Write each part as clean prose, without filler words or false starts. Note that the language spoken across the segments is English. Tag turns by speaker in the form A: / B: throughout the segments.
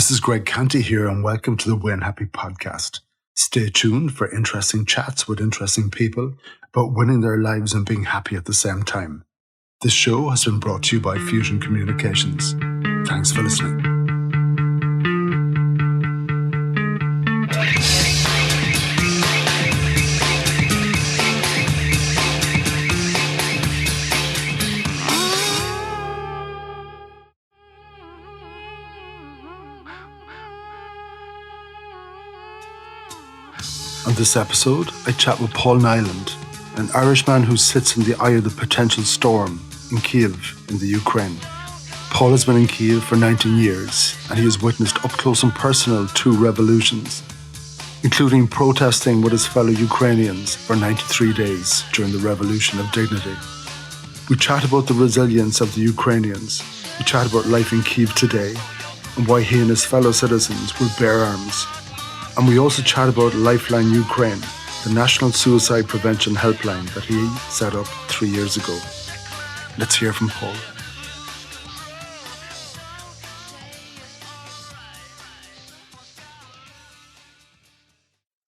A: This is Greg Canty here, and welcome to the Win Happy podcast. Stay tuned for interesting chats with interesting people about winning their lives and being happy at the same time. This show has been brought to you by Fusion Communications. Thanks for listening. On this episode, I chat with Paul Niland, an Irishman who sits in the eye of the potential storm in Kyiv in the Ukraine. Paul has been in Kyiv for 19 years, and he has witnessed up close and personal 2 revolutions, including protesting with his fellow Ukrainians for 93 days during the Revolution of Dignity. We chat about the resilience of the Ukrainians, we chat about life in Kyiv today, and why he and his fellow citizens will bear arms. And we also chat about Lifeline Ukraine, the National Suicide Prevention Helpline that he set up 3 years ago. Let's hear from Paul.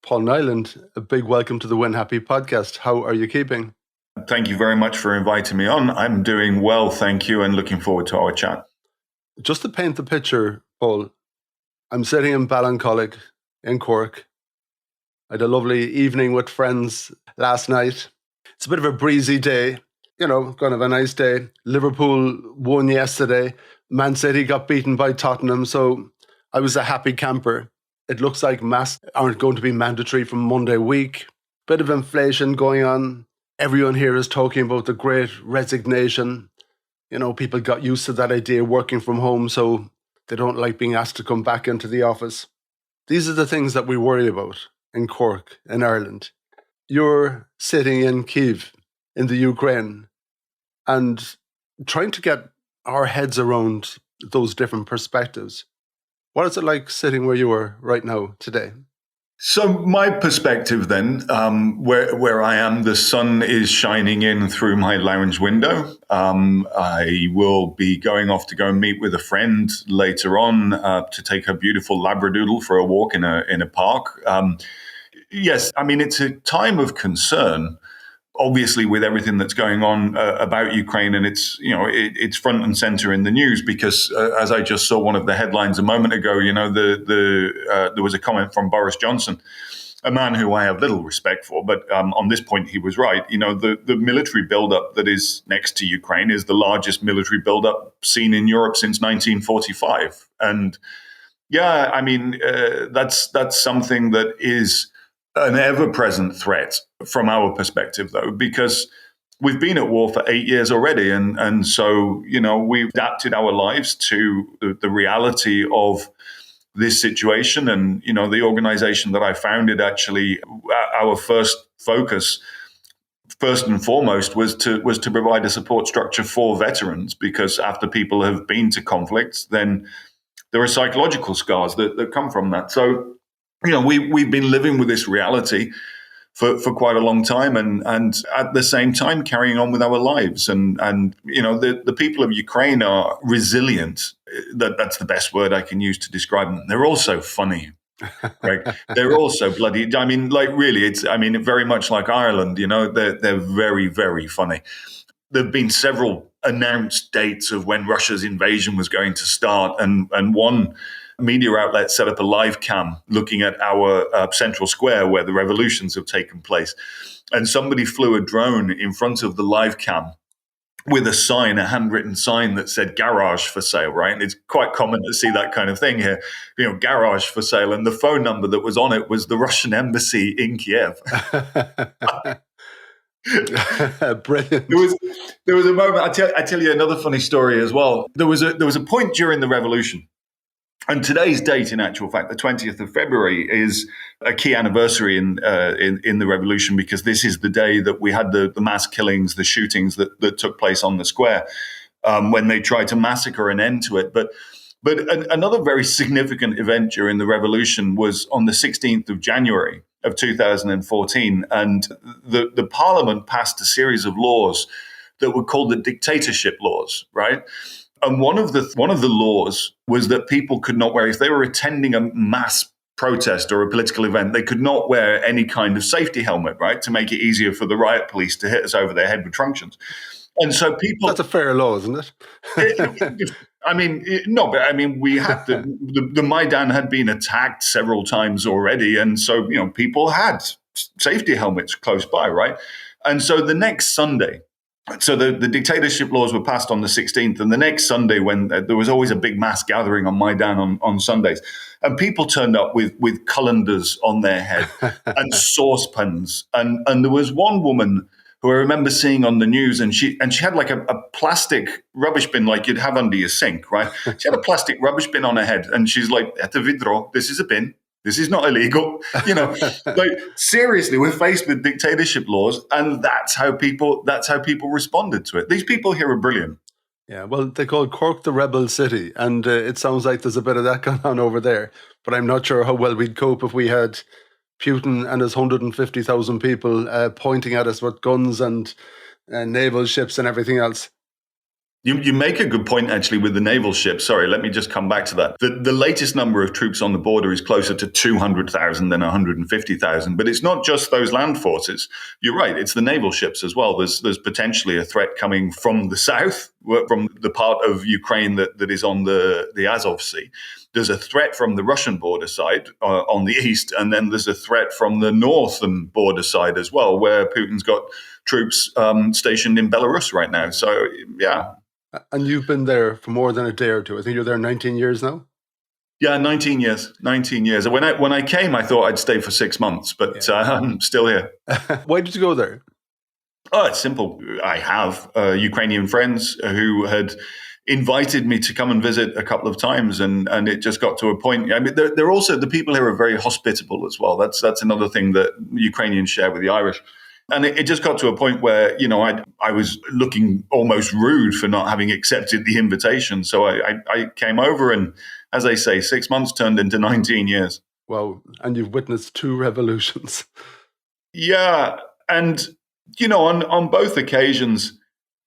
A: Paul Niland, a big welcome to the Win Happy podcast. How are you keeping?
B: Thank you very much for inviting me on. I'm doing well, thank you, and looking forward to our chat.
A: Just to paint the picture, Paul, I'm sitting in Ballincollig in Cork. I had a lovely evening with friends last night. It's a bit of a breezy day, kind of a nice day. Liverpool won yesterday. Man City got beaten by Tottenham, so I was a happy camper. It looks like masks aren't going to be mandatory from Monday week. Bit of inflation going on. Everyone here is talking about the great resignation. People got used to that idea of working from home, so they don't like being asked to come back into the office. These are the things that we worry about in Cork, in Ireland. You're sitting in Kyiv, in the Ukraine, and trying to get our heads around those different perspectives. What is it like sitting where you are right now today?
B: So my perspective then, where I am, the sun is shining in through my lounge window. I will be going off to go and meet with a friend later on to take her beautiful Labradoodle for a walk in a park. Yes, I mean, it's a time of concern, obviously, with everything that's going on about Ukraine, and it's front and center in the news because, as I just saw one of the headlines a moment ago, there was a comment from Boris Johnson, a man who I have little respect for, but on this point he was right. The military buildup that is next to Ukraine is the largest military buildup seen in Europe since 1945, and yeah, I mean that's something that is an ever-present threat from our perspective, though, because we've been at war for 8 years already. And so, we've adapted our lives to the reality of this situation. And, the organization that I founded, actually, our first focus, first and foremost, was to provide a support structure for veterans, because after people have been to conflicts, then there are psychological scars that come from that. So, we've been living with this reality for quite a long time, and at the same time carrying on with our lives. And the people of Ukraine are resilient. That's the best word I can use to describe them. They're also funny, Greg. They're also bloody. I mean, really, very much like Ireland. They're very, very funny. There've been several announced dates of when Russia's invasion was going to start, and one media outlet set up a live cam looking at our central square where the revolutions have taken place. And somebody flew a drone in front of the live cam with a handwritten sign that said garage for sale, right? And it's quite common to see that kind of thing here, garage for sale. And the phone number that was on it was the Russian embassy in Kiev.
A: Brilliant.
B: There was a moment. I tell you another funny story as well. There was a point during the revolution. And today's date, in actual fact, the 20th of February, is a key anniversary in the revolution, because this is the day that we had the mass killings, the shootings that took place on the square when they tried to massacre an end to it. But another very significant event during the revolution was on the 16th of January of 2014, and the parliament passed a series of laws that were called the dictatorship laws, right? And one of the laws was that people could not wear, if they were attending a mass protest or a political event, they could not wear any kind of safety helmet, right, to make it easier for the riot police to hit us over the head with truncheons. And so people...
A: That's a fair law, isn't it?
B: No, but I mean, we had the Maidan had been attacked several times already. And so, people had safety helmets close by, right? And so the next Sunday, so the dictatorship laws were passed on the 16th, and the next Sunday, when there was always a big mass gathering on Maidan on Sundays, and people turned up with colanders on their head and saucepans, and there was one woman who I remember seeing on the news, and she had like a plastic rubbish bin like you'd have under your sink, right? She had a plastic rubbish bin on her head, and she's like, "Ete vidro, this is a bin. This is not illegal." Like seriously, we're faced with dictatorship laws, and that's how people responded to it. These people here are brilliant.
A: Yeah, well, they call Cork the rebel city, and it sounds like there's a bit of that going on over there. But I'm not sure how well we'd cope if we had Putin and his 150,000 people pointing at us with guns and naval ships and everything else.
B: You make a good point, actually, with the naval ships. Sorry, let me just come back to that. The latest number of troops on the border is closer to 200,000 than 150,000. But it's not just those land forces. You're right. It's the naval ships as well. There's potentially a threat coming from the south, from the part of Ukraine that is on the Azov Sea. There's a threat from the Russian border side on the east, and then there's a threat from the northern border side as well, where Putin's got troops stationed in Belarus right now. So, yeah.
A: And you've been there for more than a day or two. I think you're there 19 years now?
B: Yeah, 19 years. 19 years. When I came, I thought I'd stay for 6 months, but I'm still here.
A: Why did you go there?
B: Oh, it's simple. I have Ukrainian friends who had invited me to come and visit a couple of times, and it just got to a point. I mean, they're also, the people here are very hospitable as well. That's another thing that Ukrainians share with the Irish. And it just got to a point where, I was looking almost rude for not having accepted the invitation. So I came over, and as they say, 6 months turned into 19 years.
A: Wow. And you've witnessed 2 revolutions.
B: Yeah. And, on both occasions,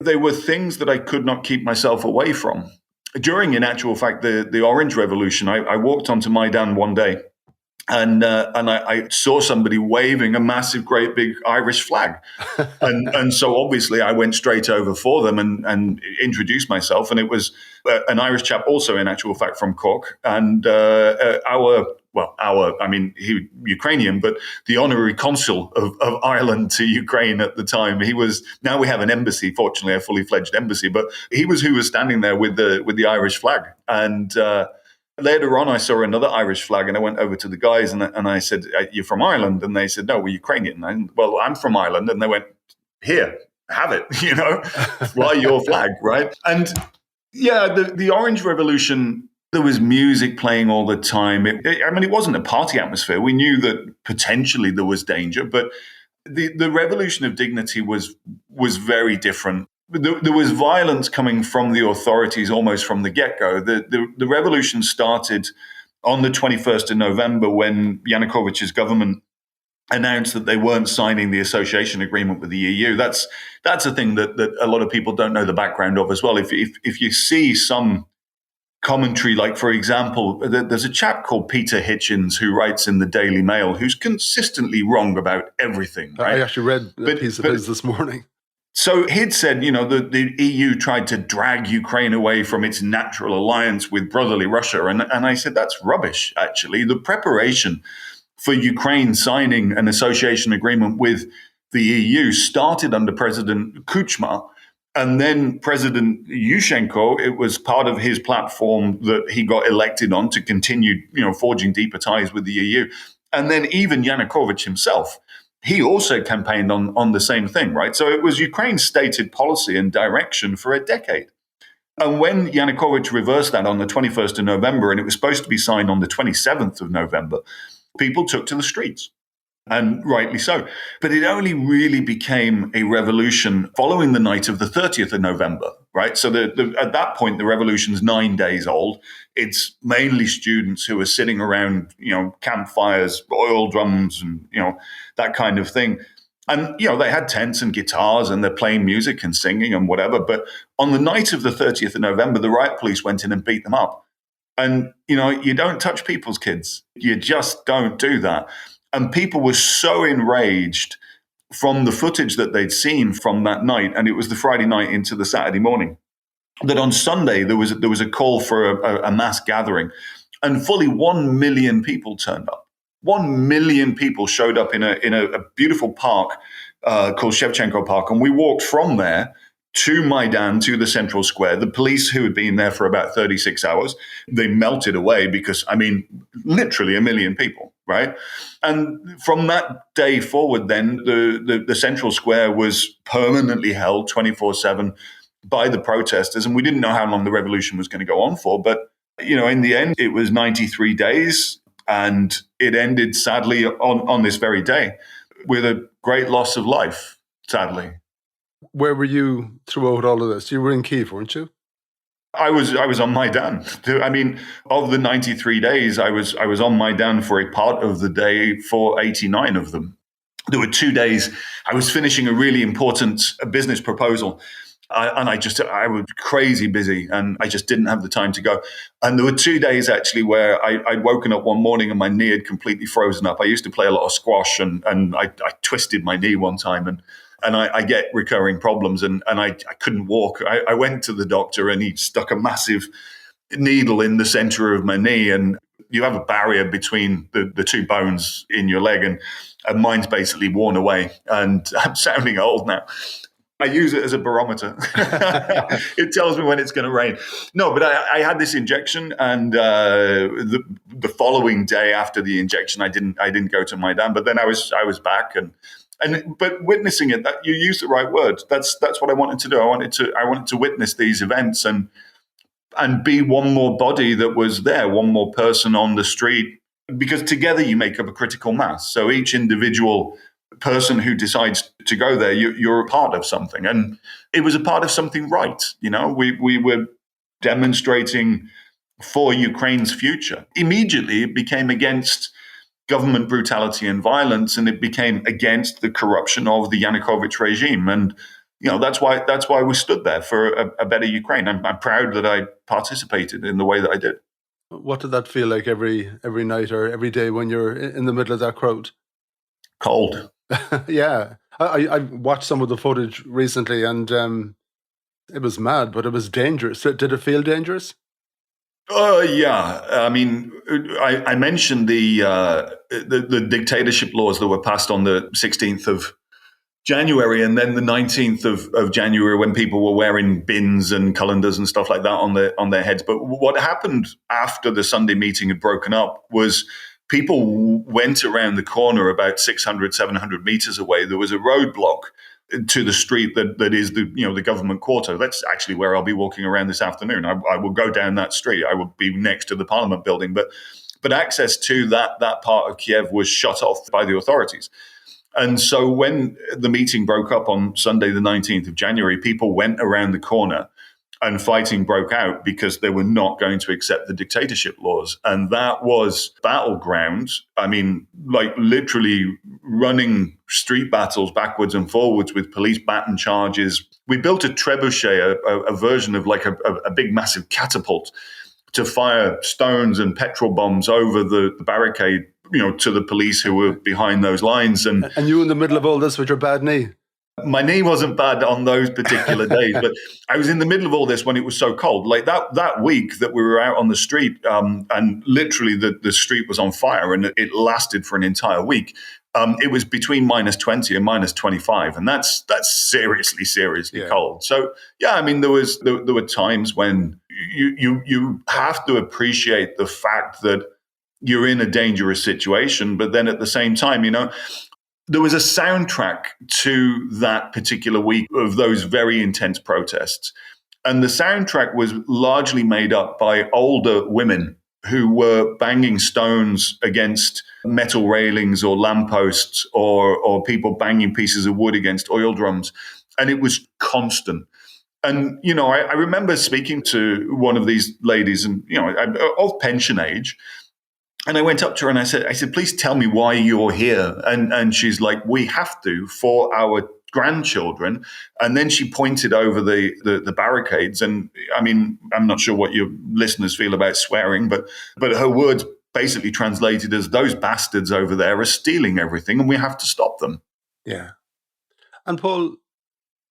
B: there were things that I could not keep myself away from. During, in actual fact, the Orange Revolution, I walked onto Maidan one day, and I saw somebody waving a massive, great big Irish flag. And so obviously I went straight over for them and introduced myself. And it was an Irish chap also, in actual fact, from Cork. And he Ukrainian, but the honorary consul of Ireland to Ukraine at the time. Now we have an embassy, fortunately, a fully fledged embassy, but he was who was standing there with the Irish flag. And later on, I saw another Irish flag, and I went over to the guys and I said, "You're from Ireland?" And they said, "No, we're Ukrainian." And, "Well, I'm from Ireland." And they went, "Here, have it, fly your flag," right? And yeah, the Orange Revolution, there was music playing all the time. It wasn't a party atmosphere. We knew that potentially there was danger, but the Revolution of Dignity was very different. There was violence coming from the authorities almost from the get-go. The revolution started on the 21st of November when Yanukovych's government announced that they weren't signing the association agreement with the EU. That's a thing that a lot of people don't know the background of as well. If you see some commentary, like, for example, there's a chap called Peter Hitchens who writes in the Daily Mail who's consistently wrong about everything. Right?
A: I actually read a piece of his this morning.
B: So he'd said, the EU tried to drag Ukraine away from its natural alliance with brotherly Russia. And I said, that's rubbish, actually. The preparation for Ukraine signing an association agreement with the EU started under President Kuchma. And then President Yushchenko, it was part of his platform that he got elected on to continue, forging deeper ties with the EU. And then even Yanukovych himself, he also campaigned on the same thing, right? So it was Ukraine's stated policy and direction for a decade. And when Yanukovych reversed that on the 21st of November, and it was supposed to be signed on the 27th of November, people took to the streets. And rightly so. But it only really became a revolution following the night of the 30th of November, right? So at that point, the revolution's 9 days old. It's mainly students who are sitting around, campfires, oil drums, and, that kind of thing. And, they had tents and guitars and they're playing music and singing and whatever. But on the night of the 30th of November, the riot police went in and beat them up. And, you don't touch people's kids. You just don't do that. And people were so enraged from the footage that they'd seen from that night, and it was the Friday night into the Saturday morning, that on Sunday there was a call for a mass gathering, and fully 1 million people turned up. 1 million people showed up in a beautiful park called Shevchenko Park, and we walked from there to Maidan, to the central square. The police, who had been there for about 36 hours, they melted away because, literally 1 million people, right? And from that day forward, then, the central square was permanently held 24/7 by the protesters. And we didn't know how long the revolution was going to go on for. But, in the end, it was 93 days. And it ended, sadly, on this very day with a great loss of life, sadly.
A: Where were you throughout all of this? You were in Kyiv, weren't you?
B: I was on Maidan. Of the 93 days, I was on Maidan for a part of the day for 89 of them. There were 2 days I was finishing a really important business proposal. I was crazy busy and I just didn't have the time to go. And there were 2 days actually where I'd woken up one morning and my knee had completely frozen up. I used to play a lot of squash and I twisted my knee one time and I get recurring problems and I couldn't walk. I went to the doctor and he stuck a massive needle in the center of my knee, and you have a barrier between the two bones in your leg, and mine's basically worn away. And I'm sounding old now. I use it as a barometer. It tells me when it's going to rain. No, but I had this injection, and the following day after the injection, I didn't go to Maidan. But then I was back, but witnessing it, that you use the right word. That's what I wanted to do. I wanted to witness these events and be one more body that was there, one more person on the street, because together you make up a critical mass. So each individual person who decides to go there, you're a part of something. And it was a part of something right. We were demonstrating for Ukraine's future. Immediately, it became against government brutality and violence, and it became against the corruption of the Yanukovych regime. And that's why we stood there for a better Ukraine. I'm proud that I participated in the way that I did.
A: What did that feel like every night or every day when you're in the middle of that crowd?
B: Cold.
A: Yeah, I watched some of the footage recently, and it was mad, but it was dangerous. Did it feel dangerous?
B: Yeah. I mentioned the dictatorship laws that were passed on the 16th of January, and then the 19th of January, when people were wearing bins and colanders and stuff like that on their heads. But what happened after the Sunday meeting had broken up was people went around the corner about 600, 700 meters away. There was a roadblock to the street that is the government quarter. That's actually where I'll be walking around this afternoon. I will go down that street. I will be next to the Parliament building, but access to that part of Kiev was shut off by the authorities. And so when the meeting broke up on Sunday, the 19th of January, people went around the corner and fighting broke out because they were not going to accept the dictatorship laws. And that was battleground. Literally running street battles backwards and forwards with police baton charges. We built a trebuchet, a version of like a big, massive catapult to fire stones and petrol bombs over the barricade, to the police who were behind those lines. And
A: you in the middle of all this with your bad knee?
B: My knee wasn't bad on those particular days, but I was in the middle of all this when it was so cold. Like that week that we were out on the street, and literally the street was on fire, and it lasted for an entire week. It was between -20 and -25, and that's seriously cold. So yeah, there were times when you have to appreciate the fact that you're in a dangerous situation, but then at the same time, there was a soundtrack to that particular week of those very intense protests. And the soundtrack was largely made up by older women who were banging stones against metal railings or lampposts, or people banging pieces of wood against oil drums. And it was constant. And, I remember speaking to one of these ladies, and, of pension age. And I went up to her and I said, please tell me why you're here. And she's like, we have to for our grandchildren. And then she pointed over the barricades. And I mean, I'm not sure what your listeners feel about swearing, but her words basically translated as those bastards over there are stealing everything and we have to stop them.
A: Yeah. And Paul,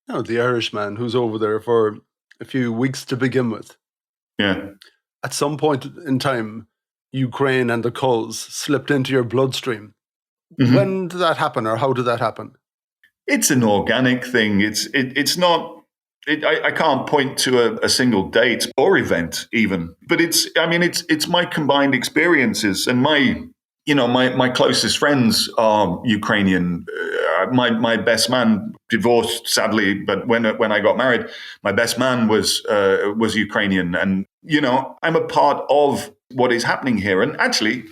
A: the Irishman who's over there for a few weeks to begin with.
B: Yeah.
A: At some point in time, Ukraine and the cause slipped into your bloodstream. Mm-hmm. When did that happen, or how did that happen?
B: It's an organic thing. It's not. I can't point to a single date or event even, but it's my combined experiences and my closest friends are Ukrainian. My best man divorced sadly, but when I got married, my best man was Ukrainian, and I'm a part of what is happening here. And actually,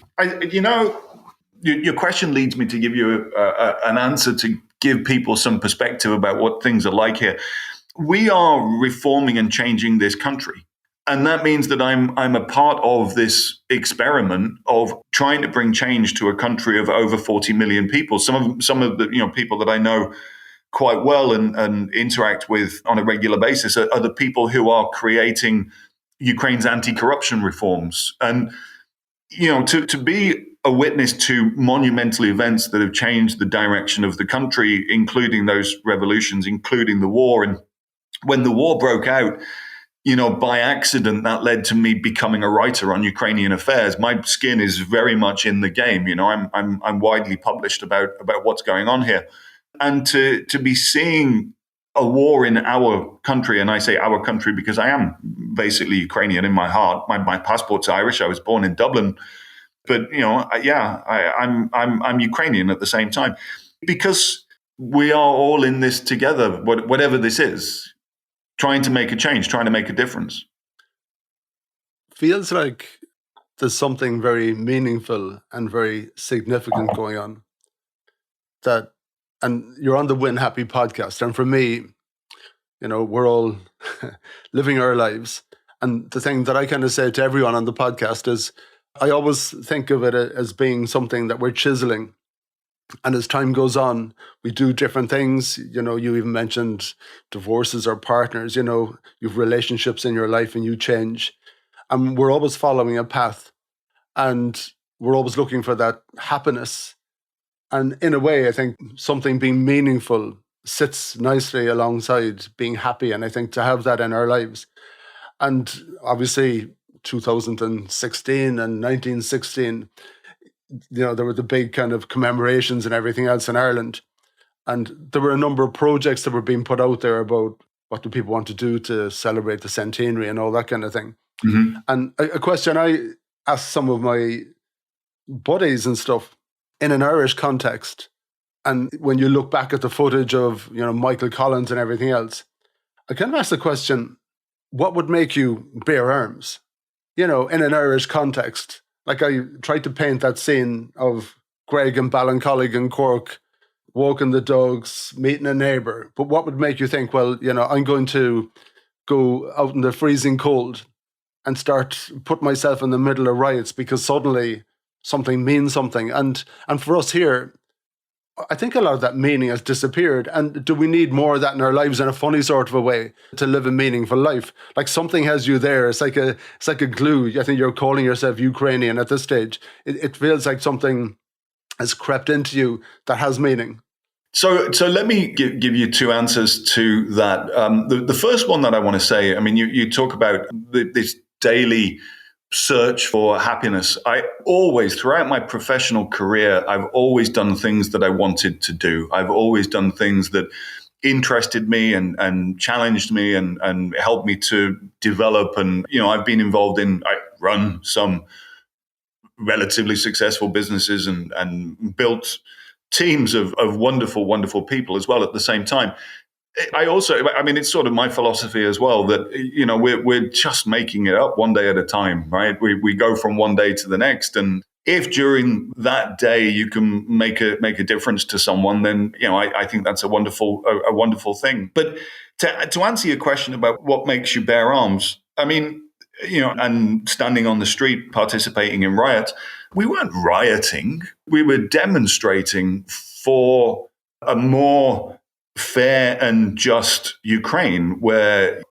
B: your question leads me to give you an answer to give people some perspective about what things are like here. We are reforming and changing this country. And that means that I'm a part of this experiment of trying to bring change to a country of over 40 million people. Some of the people that I know quite well and interact with on a regular basis are the people who are creating Ukraine's anti-corruption reforms. And to be a witness to monumental events that have changed the direction of the country, including those revolutions, including the war. And when the war broke out, by accident, that led to me becoming a writer on Ukrainian affairs. My skin is very much in the game. I'm widely published about what's going on here, and to be seeing a war in our country, and I say our country because I am basically Ukrainian in my heart. My passport's Irish. I was born in Dublin, but I'm Ukrainian at the same time because we are all in this together. Whatever this is. Trying to make a change, trying to make a difference.
A: Feels like there's something very meaningful and very significant going on. And you're on the Win Happy podcast. And for me, we're all living our lives. And the thing that I kind of say to everyone on the podcast is I always think of it as being something that we're chiseling. And as time goes on, we do different things. You even mentioned divorces or partners. You've relationships in your life and you change. And we're always following a path. And we're always looking for that happiness. And in a way, I think something being meaningful sits nicely alongside being happy. And I think to have that in our lives. And obviously, 2016 and 1916, there were the big kind of commemorations and everything else in Ireland. And there were a number of projects that were being put out there about what do people want to do to celebrate the centenary and all that kind of thing. Mm-hmm. And a question I asked some of my buddies and stuff in an Irish context, and when you look back at the footage of, Michael Collins and everything else, I kind of asked the question, what would make you bear arms? In an Irish context. Like I tried to paint that scene of Greg and Ballincollig and Cork walking the dogs, meeting a neighbour. But what would make you think, well, I'm going to go out in the freezing cold and start put myself in the middle of riots because suddenly something means something. And for us here, I think a lot of that meaning has disappeared. And do we need more of that in our lives in a funny sort of a way to live a meaningful life? Like something has you there. It's like a glue. I think you're calling yourself Ukrainian at this stage. It feels like something has crept into you that has meaning.
B: So let me give you two answers to that. The first one that I want to say, I mean, you talk about this daily search for happiness. I always, throughout my professional career, I've always done things that I wanted to do. I've always done things that interested me and challenged me and helped me to develop. And, I've been involved I run some relatively successful businesses and built teams of wonderful, wonderful people as well at the same time. It's sort of my philosophy as well that, we're just making it up one day at a time, right? We go from one day to the next. And if during that day you can make a difference to someone, then, I think that's a wonderful thing. But to answer your question about what makes you bear arms, I mean, and standing on the street participating in riots. We weren't rioting. We were demonstrating for a more fair and just Ukraine, where,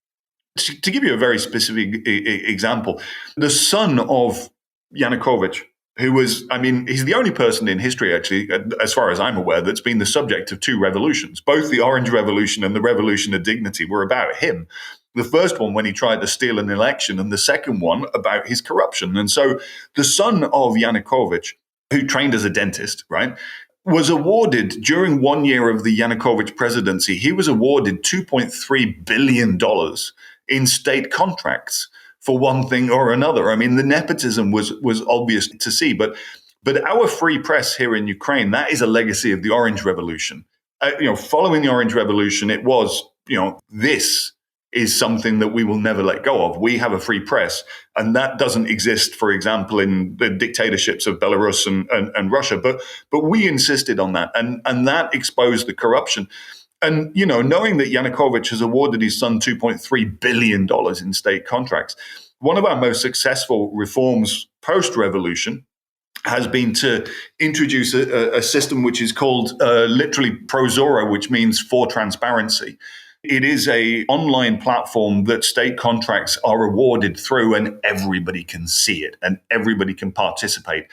B: to give you a very specific example, the son of Yanukovych, who was, he's the only person in history, actually, as far as I'm aware, that's been the subject of two revolutions. Both the Orange Revolution and the Revolution of Dignity were about him. The first one when he tried to steal an election, and the second one about his corruption. And so the son of Yanukovych, who trained as a dentist, right, was awarded, during 1 year of the Yanukovych presidency, he was awarded $2.3 billion in state contracts for one thing or another. I mean, the nepotism was obvious to see, but our free press here in Ukraine, that is a legacy of the Orange Revolution. Following the Orange Revolution, it was, this is something that we will never let go of. We have a free press, and that doesn't exist, for example, in the dictatorships of Belarus and Russia. But we insisted on that, and that exposed the corruption. And, knowing that Yanukovych has awarded his son $2.3 billion in state contracts, one of our most successful reforms post-revolution has been to introduce a system which is called literally Prozora, which means for transparency. It is an online platform that state contracts are awarded through, and everybody can see it and everybody can participate.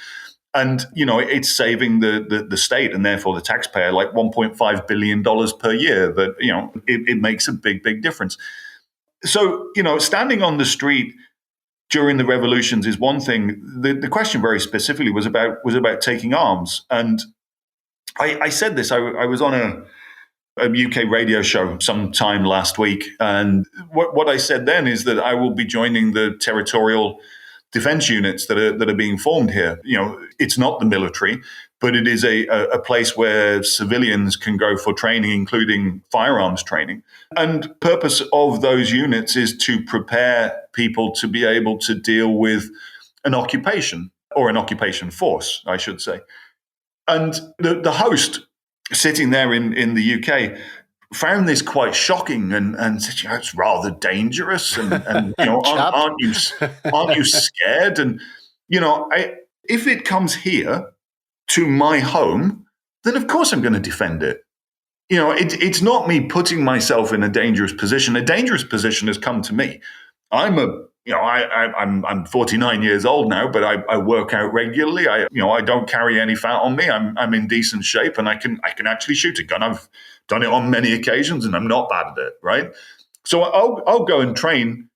B: And, it's saving the state and therefore the taxpayer like $1.5 billion per year. That, it makes a big, big difference. So, standing on the street during the revolutions is one thing. The question very specifically was about taking arms. And I said this, I was on a UK radio show sometime last week. And what I said then is that I will be joining the territorial defense units that are being formed here. It's not the military, but it is a place where civilians can go for training, including firearms training. And purpose of those units is to prepare people to be able to deal with an occupation, or an occupation force, I should say. And the host sitting there in the UK found this quite shocking and said, it's rather dangerous. And aren't you scared? And, if it comes here to my home, then of course I'm going to defend it. It's not me putting myself in a dangerous position. A dangerous position has come to me. I'm 49 years old now, but I work out regularly. I don't carry any fat on me. I'm in decent shape, and I can actually shoot a gun. I've done it on many occasions, and I'm not bad at it, right? So I'll go and train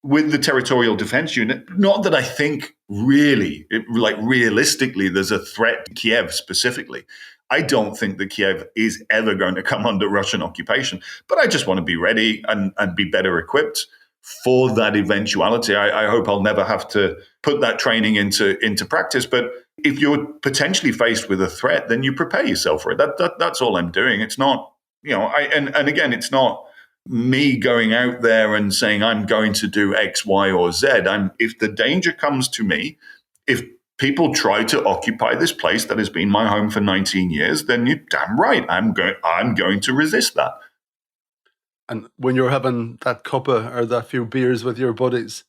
B: with the Territorial Defense Unit. Not that I think realistically there's a threat to Kyiv specifically. I don't think that Kyiv is ever going to come under Russian occupation, but I just want to be ready and be better equipped for that eventuality. I hope I'll never have to put that training into practice. But if you're potentially faced with a threat, then you prepare yourself for it. That's all I'm doing. It's not, and again, it's not me going out there and saying I'm going to do X, Y, or Z. If the danger comes to me, if people try to occupy this place that has been my home for 19 years, then you're damn right. I'm going to resist that.
A: And when you're having that cuppa or that few beers with your buddies,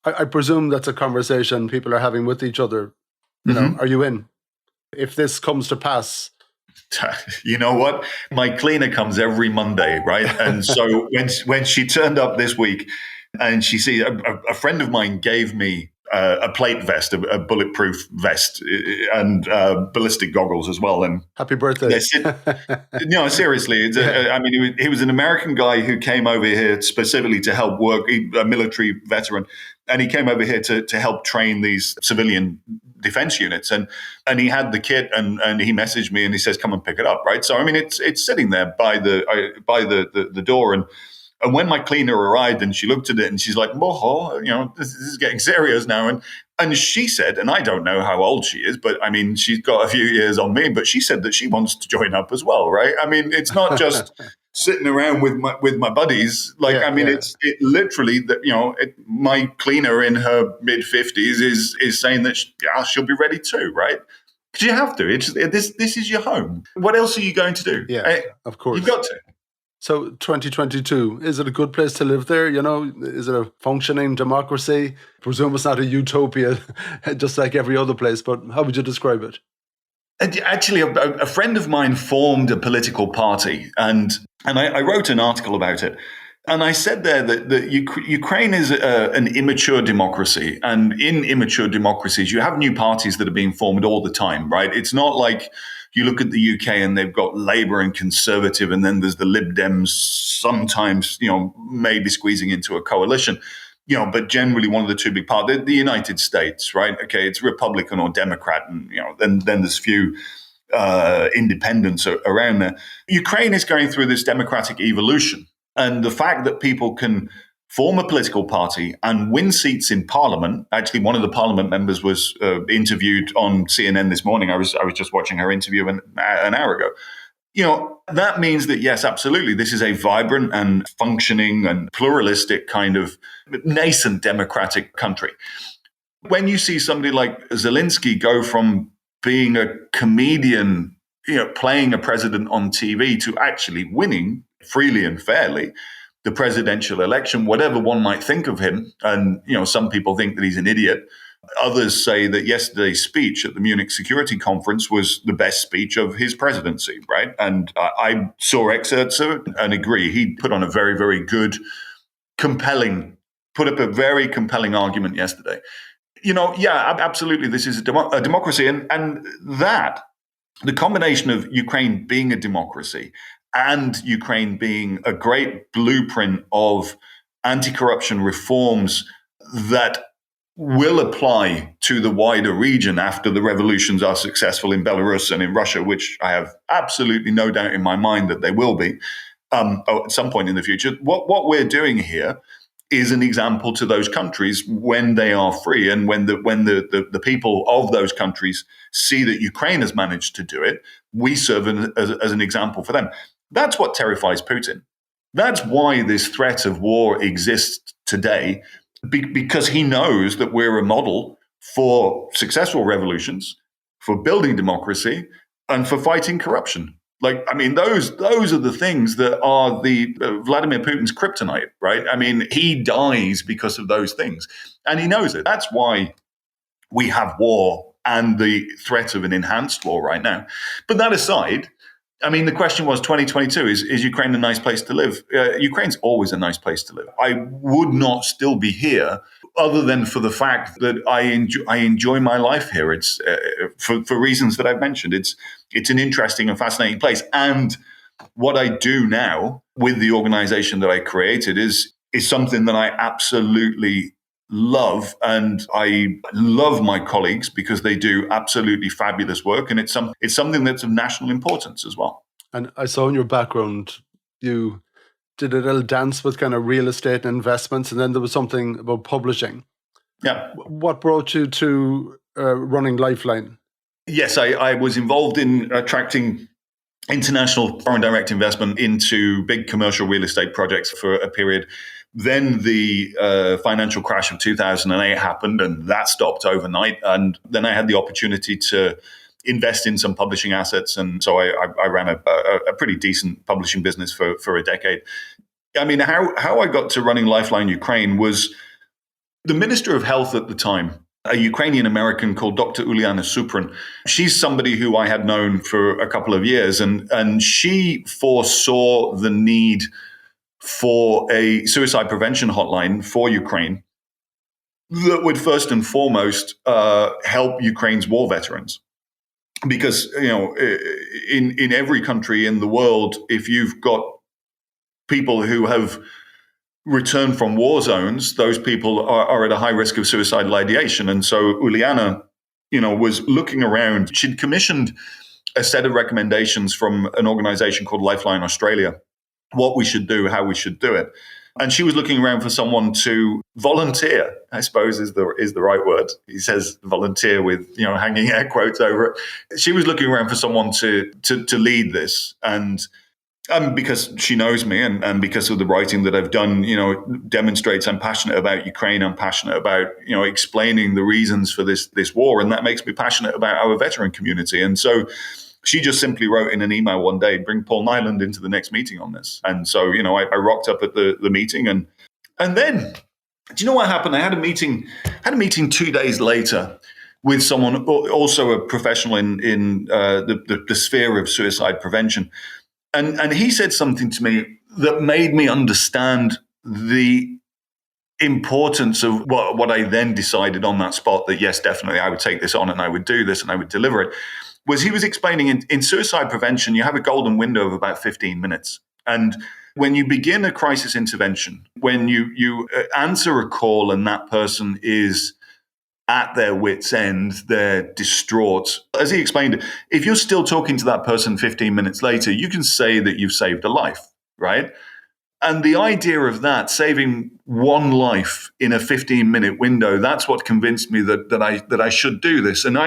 A: I presume that's a conversation people are having with each other. Are you in? If this comes to pass.
B: You know what? My cleaner comes every Monday, right? And so when she turned up this week, and she sees a friend of mine gave me a plate vest, a bulletproof vest, and ballistic goggles as well. And
A: happy birthday!
B: No, seriously. He was an American guy who came over here specifically to help work, a military veteran, and he came over here to help train these civilian defense units. And he had the kit, and he messaged me and he says, "Come and pick it up." Right. So it's sitting there by the door. And when my cleaner arrived and she looked at it and she's like, "Moho, this is getting serious now." And she said, and I don't know how old she is, but she's got a few years on me, but she said that she wants to join up as well, right? It's not just sitting around with my buddies. It's literally that, my cleaner in her mid-50s is saying that she'll be ready too, right? Because you have to. This is your home. What else are you going to do?
A: Yeah, of course.
B: You've got to.
A: So 2022, is it a good place to live there? Is it a functioning democracy? I presume it's not a utopia, just like every other place, but how would you describe it?
B: And actually, a friend of mine formed a political party, and I wrote an article about it. And I said there that Ukraine is an immature democracy. And in immature democracies, you have new parties that are being formed all the time, right? It's not like you look at the UK and they've got Labour and Conservative, and then there's the Lib Dems sometimes, maybe squeezing into a coalition. But generally one of the two big parties, the United States, right? Okay, it's Republican or Democrat, and then there's few independents around there. Ukraine is going through this democratic evolution, and the fact that people can form a political party and win seats in parliament. Actually, one of the parliament members was interviewed on CNN this morning. I was just watching her interview an hour ago. That means that, yes, absolutely, this is a vibrant and functioning and pluralistic kind of nascent democratic country. When you see somebody like Zelensky go from being a comedian, playing a president on TV, to actually winning freely and fairly the presidential election, whatever one might think of him, and some people think that he's an idiot. Others say that yesterday's speech at the Munich Security Conference was the best speech of his presidency, right? And I saw excerpts of it and agree. He put on a very, very good, put up a very compelling argument yesterday. Absolutely, this is a democracy. And that, the combination of Ukraine being a democracy and Ukraine being a great blueprint of anti-corruption reforms that will apply to the wider region after the revolutions are successful in Belarus and in Russia, which I have absolutely no doubt in my mind that they will be at some point in the future. What we're doing here is an example to those countries when they are free, and when the people of those countries see that Ukraine has managed to do it, we serve as an example for them. That's what terrifies Putin. That's why this threat of war exists today, because he knows that we're a model for successful revolutions, for building democracy, and for fighting corruption. Those are the things that are the Vladimir Putin's kryptonite, right? He dies because of those things, and he knows it. That's why we have war and the threat of an enhanced war right now. But that aside, the question was 2022, is Ukraine a nice place to live? Ukraine's always a nice place to live. I would not still be here other than for the fact that I enjoy my life here. It's for reasons that I've mentioned. It's an interesting and fascinating place. And what I do now with the organization that I created is something that I absolutely love, and I love my colleagues because they do absolutely fabulous work, and it's something that's of national importance as well.
A: And I saw in your background you did a little dance with kind of real estate and investments, and then there was something about publishing.
B: Yeah.
A: What brought you to running Lifeline?
B: Yes, I was involved in attracting international foreign direct investment into big commercial real estate projects for a period. Then the financial crash of 2008 happened, and that stopped overnight. And then I had the opportunity to invest in some publishing assets. And so I ran a pretty decent publishing business for a decade. How I got to running Lifeline Ukraine was the Minister of Health at the time, a Ukrainian American called Dr. Uliana Supran. She's somebody who I had known for a couple of years, and she foresaw the need for a suicide prevention hotline for Ukraine that would first and foremost help Ukraine's war veterans. Because, in every country in the world, if you've got people who have returned from war zones, those people are at a high risk of suicidal ideation. And so Uliana, was looking around. She'd commissioned a set of recommendations from an organization called Lifeline Australia, what we should do, how we should do it. And she was looking around for someone to volunteer, I suppose is the right word. He says volunteer with, hanging air quotes over it. She was looking around for someone to lead this. And because she knows me and because of the writing that I've done, demonstrates I'm passionate about Ukraine. I'm passionate about, explaining the reasons for this war. And that makes me passionate about our veteran community. And so She just simply wrote in an email one day, bring Paul Niland into the next meeting on this. And so, I rocked up at the meeting and then, do you know what happened? I had a meeting 2 days later with someone, also a professional in the sphere of suicide prevention. And he said something to me that made me understand the importance of what I then decided on that spot, that yes, definitely I would take this on and I would do this and I would deliver it. Was he was explaining in suicide prevention, you have a golden window of about 15 minutes. And when you begin a crisis intervention, when you answer a call and that person is at their wits' end, they're distraught. As he explained, if you're still talking to that person 15 minutes later, you can say that you've saved a life, right? And the idea of that, saving one life in a 15-minute window, that's what convinced me that I should do this. And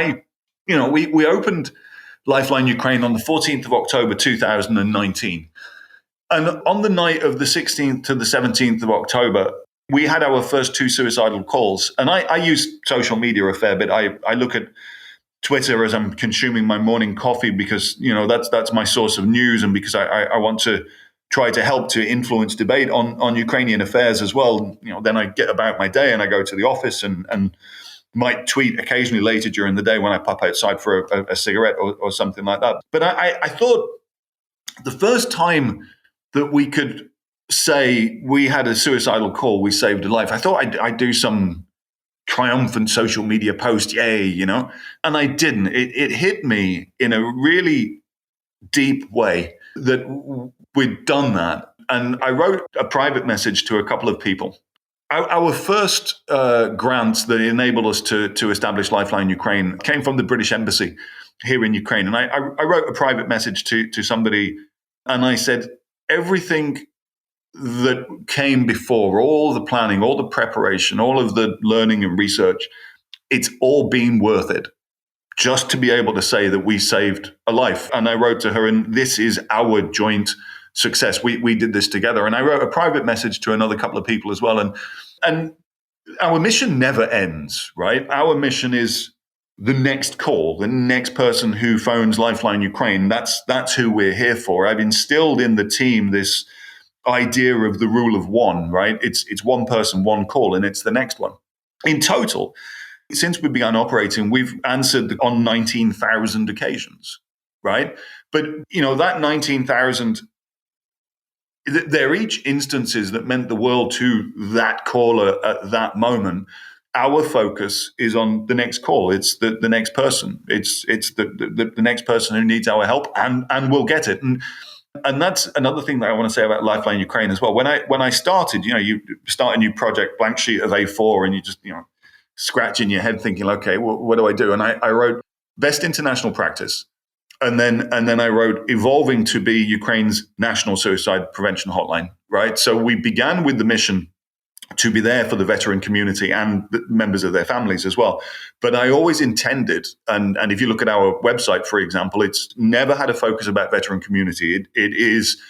B: we opened Lifeline Ukraine on the 14th of October 2019. And on the night of the 16th to the 17th of October, we had our first 2 suicidal calls. And I use social media a fair bit. I look at Twitter as I'm consuming my morning coffee because, that's my source of news, and because I want to try to help to influence debate on Ukrainian affairs as well. Then I get about my day and I go to the office and might tweet occasionally later during the day when I pop outside for a cigarette or something like that. But I thought the first time that we could say we had a suicidal call, we saved a life, I thought I'd do some triumphant social media post, yay, and I didn't. It hit me in a really deep way that we'd done that. And I wrote a private message to a couple of people. Our first grants that enabled us to establish Lifeline Ukraine came from the British Embassy here in Ukraine. And I wrote a private message to somebody, and I said, everything that came before, all the planning, all the preparation, all of the learning and research, it's all been worth it just to be able to say that we saved a life. And I wrote to her, and this is our joint success. We did this together. And I wrote a private message to another couple of people as well. And our mission never ends, right? Our mission is the next call, the next person who phones Lifeline Ukraine. That's who we're here for. I've instilled in the team this idea of the rule of one, right? It's one person, one call, and it's the next one. In total, since we began operating, we've answered on 19,000 occasions, right? But, that 19,000, they're each instances that meant the world to that caller at that moment. Our focus is on the next call. It's the next person. It's the next person who needs our help, and we'll get it. And that's another thing that I want to say about Lifeline Ukraine as well. When I started, you start a new project, blank sheet of A4, and you just, scratching your head thinking, okay, what do I do? And I wrote best international practice. And then I wrote evolving to be Ukraine's national suicide prevention hotline, right? So we began with the mission to be there for the veteran community and the members of their families as well. But I always intended, and if you look at our website, for example, it's never had a focus about veteran community. It is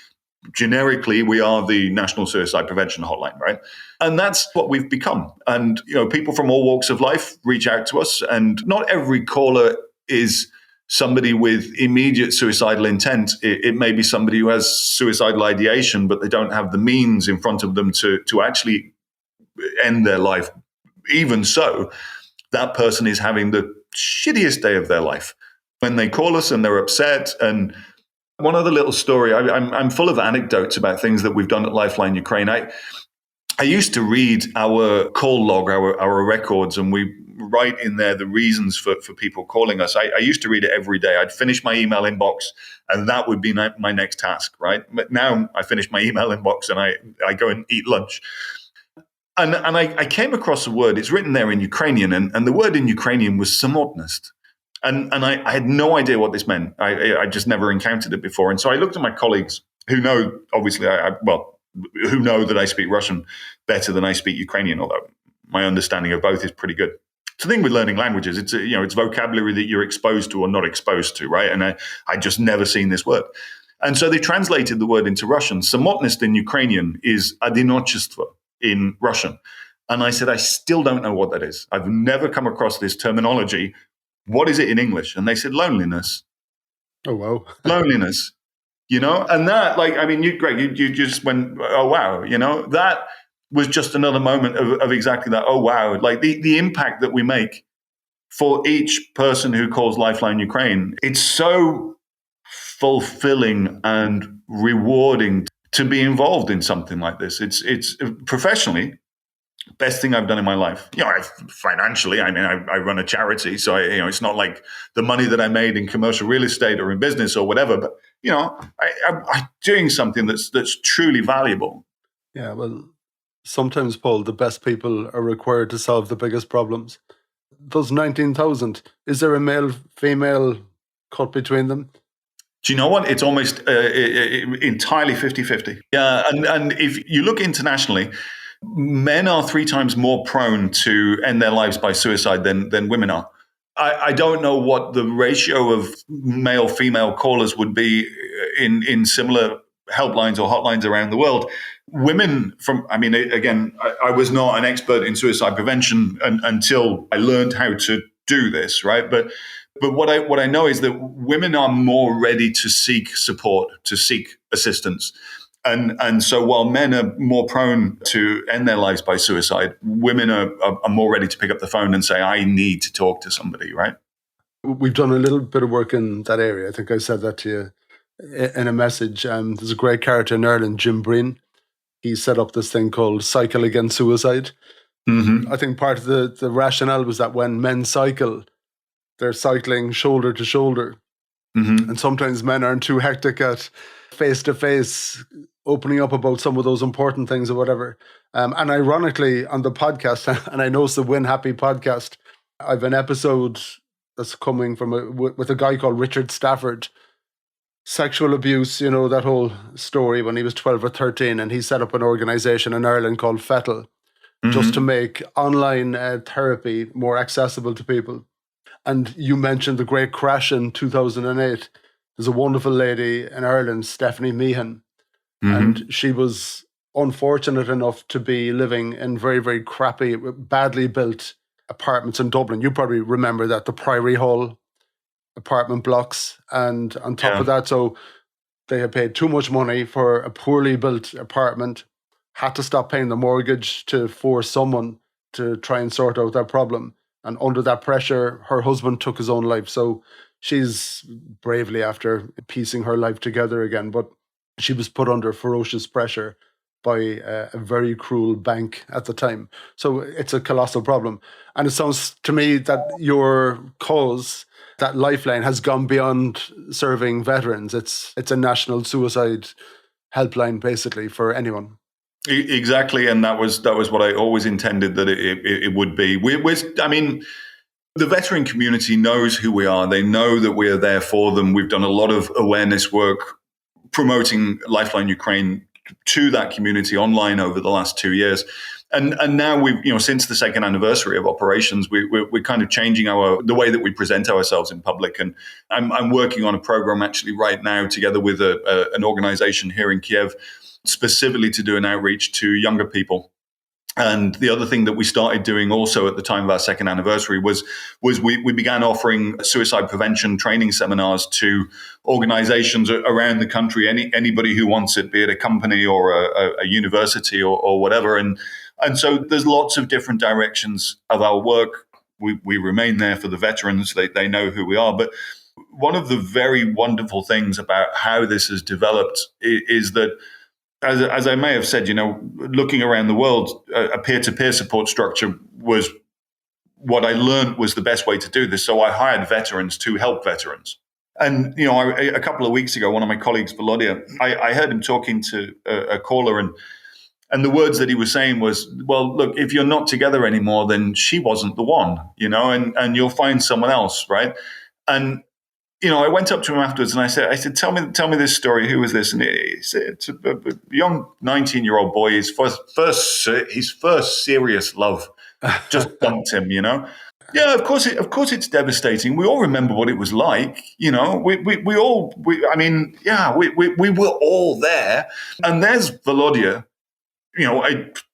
B: generically, we are the National Suicide Prevention Hotline, right? And that's what we've become. And, people from all walks of life reach out to us, and not every caller is somebody with immediate suicidal intent. It may be somebody who has suicidal ideation, but they don't have the means in front of them to actually end their life. Even so, that person is having the shittiest day of their life when they call us and they're upset. And one other little story, I'm full of anecdotes about things that we've done at Lifeline Ukraine. I used to read our call log, our records, and we write in there the reasons for people calling us. I used to read it every day. I'd finish my email inbox, and that would be my next task, right? But now I finish my email inbox and I go and eat lunch. And I came across a word, it's written there in Ukrainian, and the word in Ukrainian was samotnost. And I had no idea what this meant. I just never encountered it before. And so I looked at my colleagues who know, obviously, who know that I speak Russian better than I speak Ukrainian, although my understanding of both is pretty good. It's the thing with learning languages. It's vocabulary that you're exposed to or not exposed to, right? And I just never seen this word. And so they translated the word into Russian. Samotnost in Ukrainian is одиночество in Russian. And I said, I still don't know what that is. I've never come across this terminology. What is it in English? And they said, loneliness.
A: Oh, wow.
B: Loneliness, and that, like, I mean, Greg, you just went, oh, wow, that was just another moment of exactly that. Oh, wow. Like the impact that we make for each person who calls Lifeline Ukraine. It's so fulfilling and rewarding to be involved in something like this. It's professionally, best thing I've done in my life. Financially, I mean, I run a charity, so it's not like the money that I made in commercial real estate or in business or whatever. But I'm doing something that's truly valuable.
A: Yeah, well, sometimes, Paul, the best people are required to solve the biggest problems. Those 19,000, is there a male female cut between them?
B: Do you know what? It's almost entirely 50-50. Yeah, and if you look internationally, men are 3 times more prone to end their lives by suicide than women are. I don't know what the ratio of male-female callers would be in similar helplines or hotlines around the world. Women I was not an expert in suicide prevention until I learned how to do this, right? But what I know is that women are more ready to seek support, to seek assistance. And so while men are more prone to end their lives by suicide, women are more ready to pick up the phone and say, I need to talk to somebody, right?
A: We've done a little bit of work in that area. I think I said that to you in a message. There's a great character in Ireland, Jim Breen. He set up this thing called Cycle Against Suicide.
B: Mm-hmm.
A: I think part of the rationale was that when men cycle, they're cycling shoulder to shoulder.
B: Mm-hmm.
A: And sometimes men aren't too hectic at face-to-face opening up about some of those important things or whatever. And ironically, on the podcast, and I know it's the Win Happy podcast, I have an episode that's coming from with a guy called Richard Stafford. Sexual abuse, that whole story when he was 12 or 13, and he set up an organization in Ireland called Fettle, just to make online therapy more accessible to people. And you mentioned the great crash in 2008. There's a wonderful lady in Ireland, Stephanie Meehan, and she was unfortunate enough to be living in very, very crappy, badly built apartments in Dublin. You probably remember that, the Priory Hall apartment blocks. And on top of that, so they had paid too much money for a poorly built apartment, had to stop paying the mortgage to force someone to try and sort out that problem. And under that pressure, her husband took his own life. So she's bravely after piecing her life together again. But she was put under ferocious pressure by a very cruel bank at the time. So it's a colossal problem. And it sounds to me that your cause, that Lifeline, has gone beyond serving veterans. It's a national suicide helpline, basically, for anyone.
B: Exactly, and that was what I always intended that it would be. The veteran community knows who we are. They know that we are there for them. We've done a lot of awareness work promoting Lifeline Ukraine to that community online over the last 2 years. And now we've, since the second anniversary of operations, we're kind of changing the way that we present ourselves in public. And I'm working on a program actually right now together with an organization here in Kyiv, specifically to do an outreach to younger people. And the other thing that we started doing also at the time of our second anniversary was we began offering suicide prevention training seminars to organizations around the country, anybody who wants it, be it a company or a university or whatever. And so there's lots of different directions of our work. We remain there for the veterans. They know who we are. But one of the very wonderful things about how this has developed is that, as I may have said, looking around the world, a peer-to-peer support structure was what I learned was the best way to do this. So I hired veterans to help veterans. And, a couple of weeks ago, one of my colleagues, Volodya, I heard him talking to a caller, and the words that he was saying was, well, look, if you're not together anymore, then she wasn't the one, and you'll find someone else, right? And I went up to him afterwards and I said, tell me this story. Who was this? And he said, it's a young 19-year-old boy. His first serious love just dumped him, Yeah, of course it's devastating. We all remember what it was like, we were all there. And there's Volodya,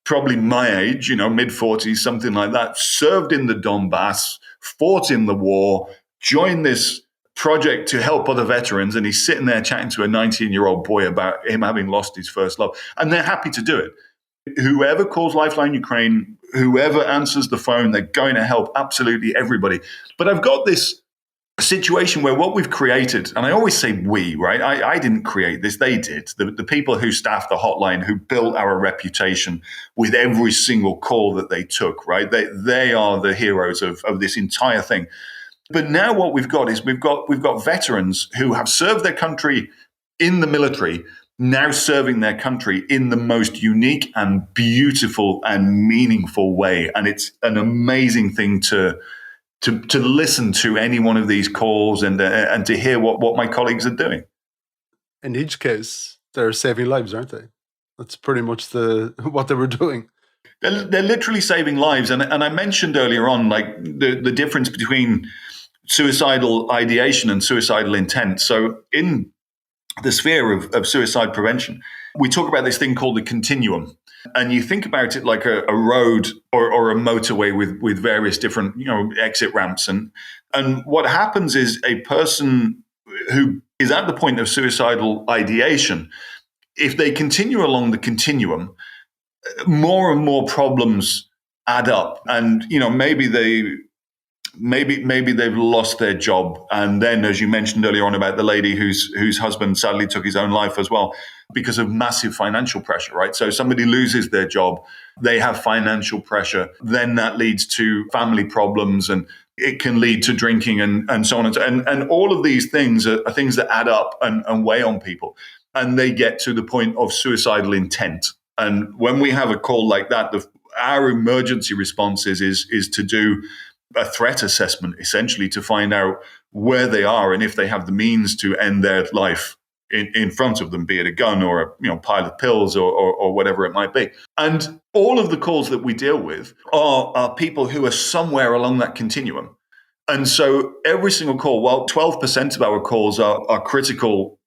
B: probably my age, mid-40s, something like that, served in the Donbass, fought in the war, joined this project to help other veterans, and he's sitting there chatting to a 19-year-old boy about him having lost his first love, and they're happy to do it. Whoever calls Lifeline Ukraine, whoever answers the phone, they're going to help absolutely everybody. But I've got this situation where what we've created, and I always say we, right? I didn't create this, they did. The people who staffed the hotline, who built our reputation with every single call that they took, right? They are the heroes of this entire thing. But now what we've got is we've got veterans who have served their country in the military, now serving their country in the most unique and beautiful and meaningful way. And it's an amazing thing to listen to any one of these calls and to hear what my colleagues are doing.
A: In each case, they're saving lives, aren't they? That's pretty much what they were doing.
B: They're literally saving lives. And I mentioned earlier on, like the difference between suicidal ideation and suicidal intent. So in the sphere of suicide prevention, we talk about this thing called the continuum. And you think about it like a road or a motorway with various different, exit ramps. And what happens is a person who is at the point of suicidal ideation, if they continue along the continuum, more and more problems add up. And, maybe they've lost their job. And then, as you mentioned earlier on about the lady whose husband sadly took his own life as well, because of massive financial pressure, right? So somebody loses their job, they have financial pressure, then that leads to family problems, and it can lead to drinking and so on. And all of these things are things that add up and weigh on people. And they get to the point of suicidal intent. And when we have a call like that, our emergency response is to do a threat assessment, essentially, to find out where they are and if they have the means to end their life in front of them, be it a gun or a pile of pills or whatever it might be. And all of the calls that we deal with are people who are somewhere along that continuum. And so every single call, while 12% of our calls are critical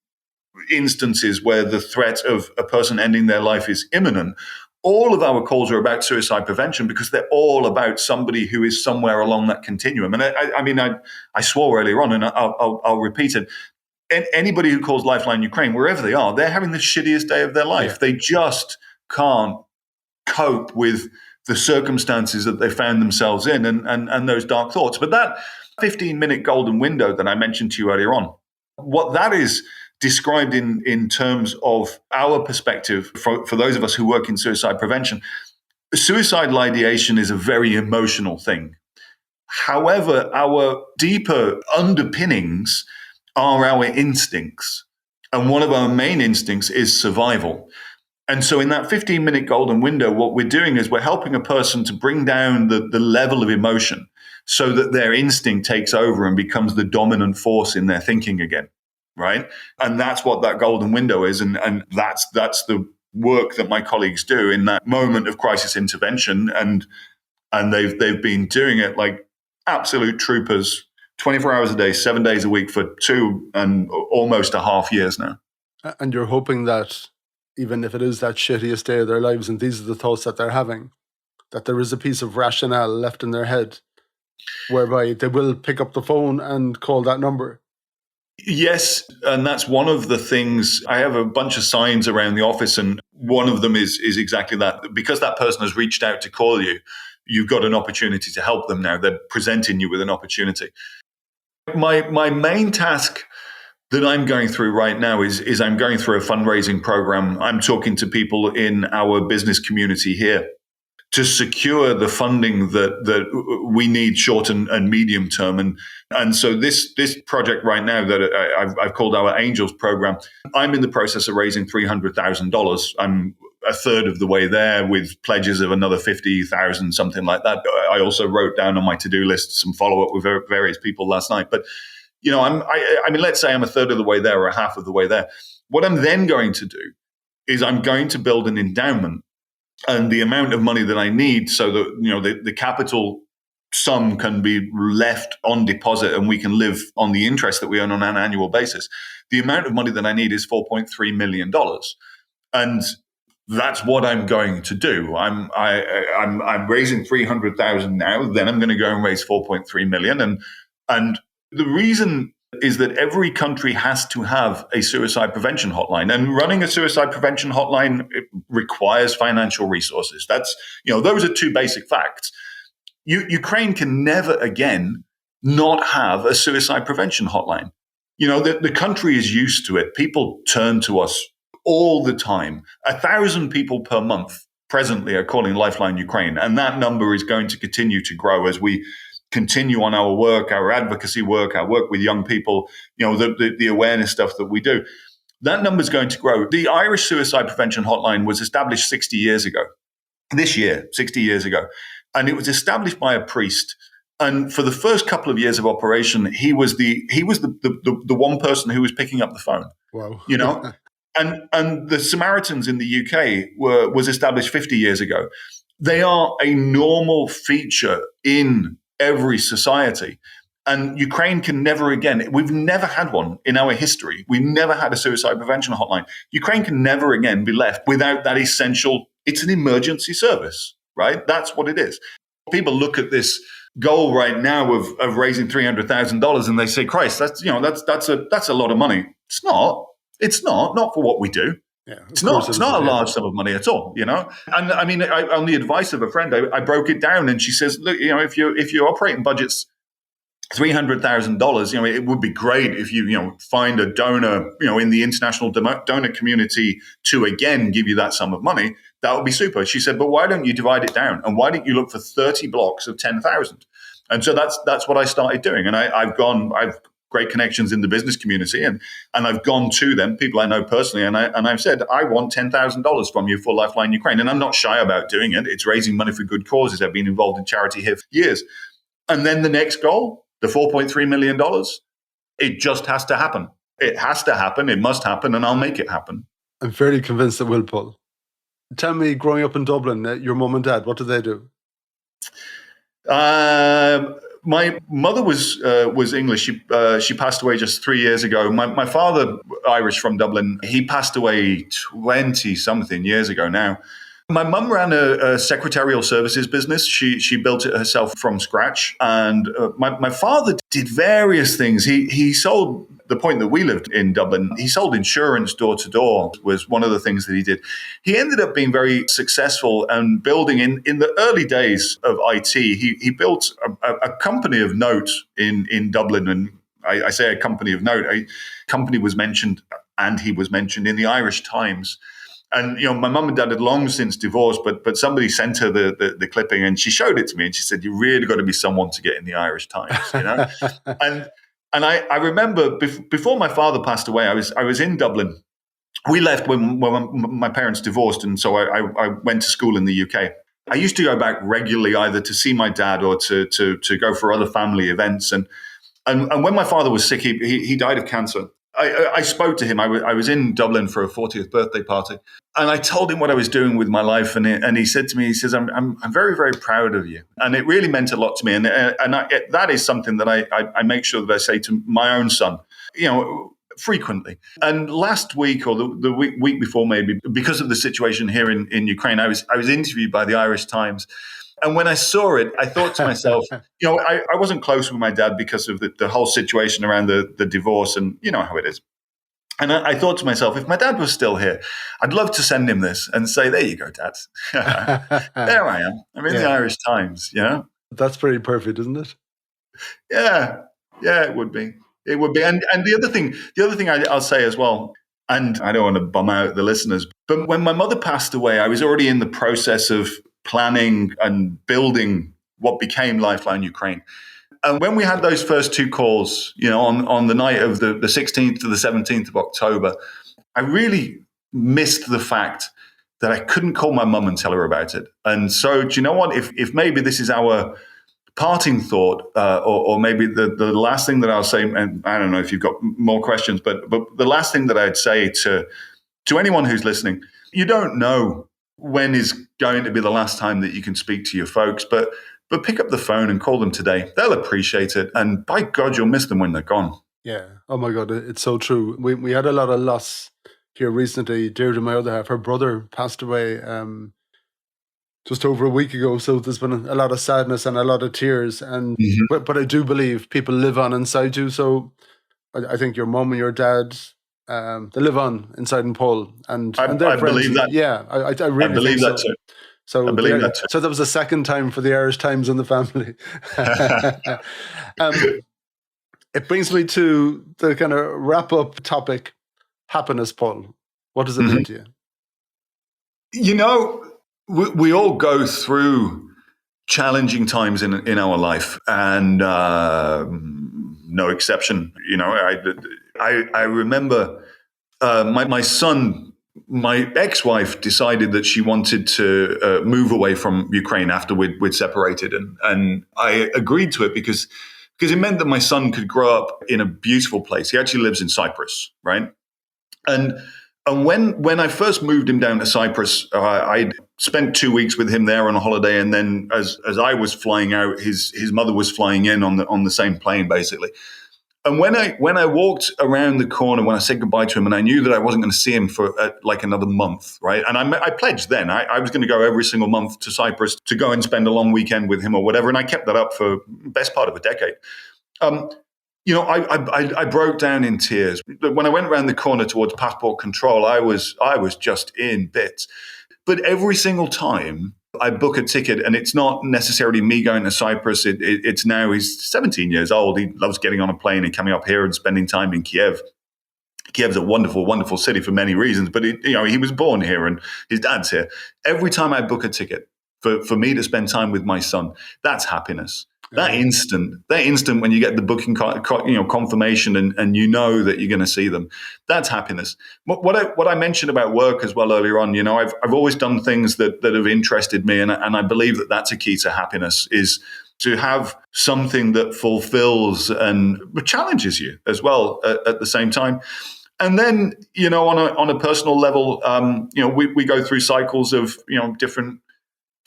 B: instances where the threat of a person ending their life is imminent, all of our calls are about suicide prevention because they're all about somebody who is somewhere along that continuum. And I swore earlier on, and I'll repeat it. Anybody who calls Lifeline Ukraine, wherever they are, they're having the shittiest day of their life. Yeah. They just can't cope with the circumstances that they found themselves in and those dark thoughts. But that 15-minute golden window that I mentioned to you earlier on, what that is described in terms of our perspective for those of us who work in suicide prevention, suicidal ideation is a very emotional thing. However, our deeper underpinnings are our instincts. And one of our main instincts is survival. And so in that 15-minute golden window, what we're doing is we're helping a person to bring down the level of emotion so that their instinct takes over and becomes the dominant force in their thinking again, right? And that's what that golden window is. And that's the work that my colleagues do in that moment of crisis intervention. And they've been doing it like absolute troopers, 24 hours a day, 7 days a week for 2 and almost a half years now.
A: And you're hoping that even if it is that shittiest day of their lives and these are the thoughts that they're having, that there is a piece of rationale left in their head whereby they will pick up the phone and call that number.
B: Yes, and that's one of the things. I have a bunch of signs around the office, and one of them is exactly that. Because that person has reached out to call you, you've got an opportunity to help them now. They're presenting you with an opportunity. My main task that I'm going through right now is I'm going through a fundraising program. I'm talking to people in our business community here to secure the funding that we need short and medium term. And so this project right now that I've called our Angels program, I'm in the process of raising $300,000. I'm a third of the way there with pledges of another 50,000, something like that. I also wrote down on my to-do list some follow-up with various people last night. But, I mean, let's say I'm a third of the way there or a half of the way there. What I'm then going to do is I'm going to build an endowment, and the amount of money that I need so that, the capital sum can be left on deposit and we can live on the interest that we earn on an annual basis. The amount of money that I need is $4.3 million. And that's what I'm going to do. I'm raising 300,000 now. Then I'm going to go and raise 4.3 million. And the reason is that every country has to have a suicide prevention hotline, and running a suicide prevention hotline requires financial resources. Those are two basic facts. Ukraine can never again not have a suicide prevention hotline. The country is used to it. People turn to us all the time. 1,000 people per month presently are calling Lifeline Ukraine, and that number is going to continue to grow as we continue on our work, our advocacy work, our work with young people, the awareness stuff that we do. That number is going to grow. The Irish Suicide Prevention Hotline was established 60 years ago. This year, 60 years ago. And it was established by a priest. And for the first couple of years of operation, he was the one person who was picking up the phone.
A: Wow.
B: And the Samaritans in the UK was established 50 years ago. They are a normal feature in every society. And Ukraine can never again, we've never had one in our history. We've never had a suicide prevention hotline. Ukraine can never again be left without that essential, it's an emergency service, right? That's what it is. People look at this goal right now of raising $300,000 and they say, Christ, that's a lot of money. It's not for what we do.
A: Yeah,
B: it's not a large sum of money at all, And I mean, on the advice of a friend, I broke it down, and she says, look, if your operating budget's $300,000, it would be great if you find a donor, in the international donor community to again give you that sum of money. That would be super. She said, but why don't you divide it down, and why don't you look for 30 blocks of 10,000? And so that's what I started doing, and I've great connections in the business community, and I've gone to them, people I know personally, and I've said, I want $10,000 from you for Lifeline Ukraine, and I'm not shy about doing it. It's raising money for good causes. I've been involved in charity here for years. And then the next goal, the $4.3 million, it just has to happen. It has to happen. It must happen, and I'll make it happen.
A: I'm fairly convinced it will, Paul. Tell me, growing up in Dublin, your mum and dad, what did they do?
B: My mother was English. She passed away just 3 years ago. My father, Irish from Dublin, he passed away 20-something years ago now. My mum ran a secretarial services business. She built it herself from scratch. And my father did various things. He sold, the point that we lived in Dublin, he sold insurance door to door was one of the things that he did. He ended up being very successful and building in the early days of IT. He built a company of note in Dublin. And I say a company of note, a company was mentioned, and he was mentioned in the Irish Times. And, my mum and dad had long since divorced, but somebody sent her the clipping, and she showed it to me, and she said, you really got to be someone to get in the Irish Times, And I remember before my father passed away, I was in Dublin. We left when my parents divorced, and so I went to school in the UK. I used to go back regularly either to see my dad or to go for other family events. And when my father was sick, he died of cancer. I spoke to him. I was in Dublin for a 40th birthday party, and I told him what I was doing with my life. And he said to me, he says, I'm very, very proud of you. And it really meant a lot to me. And that is something that I make sure that I say to my own son, frequently. And last week or the week before, maybe, because of the situation here in Ukraine, I was interviewed by the Irish Times. And when I saw it, I thought to myself, I wasn't close with my dad because of the whole situation around the divorce, and you know how it is. And I thought to myself, if my dad was still here, I'd love to send him this and say, there you go, Dad. There I am. I'm in the Irish Times,
A: That's pretty perfect, isn't it?
B: Yeah, it would be. It would be. And the other thing I'll say as well, and I don't want to bum out the listeners, but when my mother passed away, I was already in the process of planning and building what became Lifeline Ukraine. And when we had those first two calls, on the night of the 16th to the 17th of October, I really missed the fact that I couldn't call my mum and tell her about it. And so, do you know what? If maybe this is our parting thought, or maybe the last thing that I'll say, and I don't know if you've got more questions, but the last thing that I'd say to anyone who's listening, you don't know when is going to be the last time that you can speak to your folks, but pick up the phone and call them today. They'll appreciate it. And by God, you'll miss them when they're gone.
A: Yeah. Oh my God. It's so true. We had a lot of loss here recently. Deirdre, my other half, her brother passed away just over a week ago. So there's been a lot of sadness and a lot of tears. And but I do believe people live on inside you. So I think your mum and your dad, they live on inside in Pole, and they're
B: I
A: friends.
B: believe that.
A: Yeah, I
B: I
A: really
B: believe
A: think
B: that
A: so.
B: too. I
A: So,
B: believe that too.
A: so that was the second time for the Irish Times in the family. um, it brings me to the kind of wrap up topic: happiness, Paul. What does it mean to you?
B: You know, we all go through challenging times in our life, and no exception. You know, I remember my son. My ex-wife decided that she wanted to move away from Ukraine after we'd separated, and I agreed to it because it meant that my son could grow up in a beautiful place. He actually lives in Cyprus, right? And when I first moved him down to Cyprus, I spent 2 weeks with him there on a holiday, and then as I was flying out, his mother was flying in on the same plane, basically. And when I walked around the corner, when I said goodbye to him, and I knew that I wasn't going to see him for like another month, right? And I pledged then I was going to go every single month to Cyprus to go and spend a long weekend with him or whatever, and I kept that up for the best part of a decade. You know, I broke down in tears when I went around the corner towards passport control. I was just in bits. But every single time I book a ticket, and it's not necessarily me going to Cyprus. It's now he's 17 years old. He loves getting on a plane and coming up here and spending time in Kyiv. Kiev's a wonderful, wonderful city for many reasons, but he was born here and his dad's here. Every time I book a ticket for me to spend time with my son, that's happiness. That instant when you get the booking confirmation and you know that you're going to see them, that's happiness. What I mentioned about work as well earlier on, I've always done things that have interested me, and I believe that that's a key to happiness, is to have something that fulfills and challenges you as well at the same time. And then, on a personal level, we go through cycles of different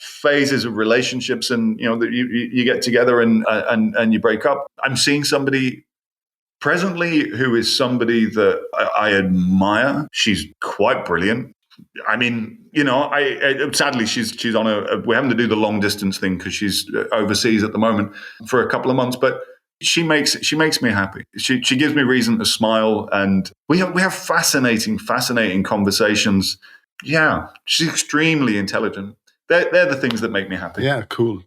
B: phases of relationships, and that you get together and you break up. I'm seeing somebody presently who is somebody that I admire. She's quite brilliant. I mean, sadly she's on we're having to do the long distance thing because she's overseas at the moment for a couple of months, but she makes me happy. She gives me reason to smile, and we have fascinating conversations. Yeah, she's extremely intelligent. They're the things that make me happy.
A: Yeah, cool.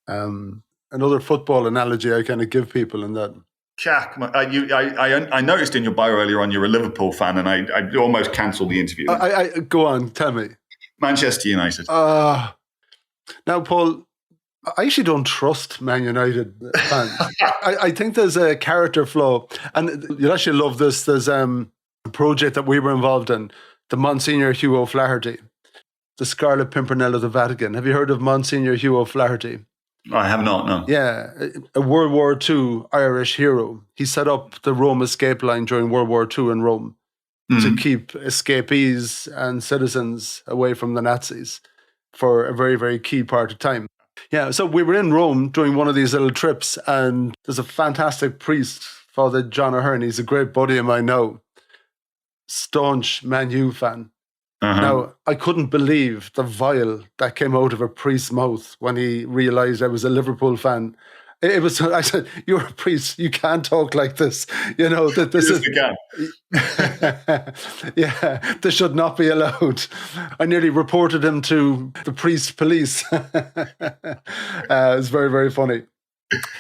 A: Another football analogy I kind of give people in that.
B: Jack, I noticed in your bio earlier on you're a Liverpool fan, and I almost cancelled the interview.
A: I go on, tell me.
B: Manchester United.
A: Now, Paul, I actually don't trust Man United fans. I think there's a character flaw, and you'll actually love this. There's a project that we were involved in, the Monsignor Hugh O'Flaherty. The Scarlet Pimpernel of the Vatican. Have you heard of Monsignor Hugh O'Flaherty?
B: I have not, no.
A: Yeah, a World War II Irish hero. He set up the Rome escape line during World War II in Rome to keep escapees and citizens away from the Nazis for a very, very key part of time. Yeah, so we were in Rome doing one of these little trips, and there's a fantastic priest, Father John O'Hearn. He's a great buddy of mine now. Staunch Man U fan. Now, I couldn't believe the vile that came out of a priest's mouth when he realised I was a Liverpool fan. It was. I said, "You're a priest. You can't talk like this. That this is." Yeah, this should not be allowed. I nearly reported him to the priest police. It's very, very funny.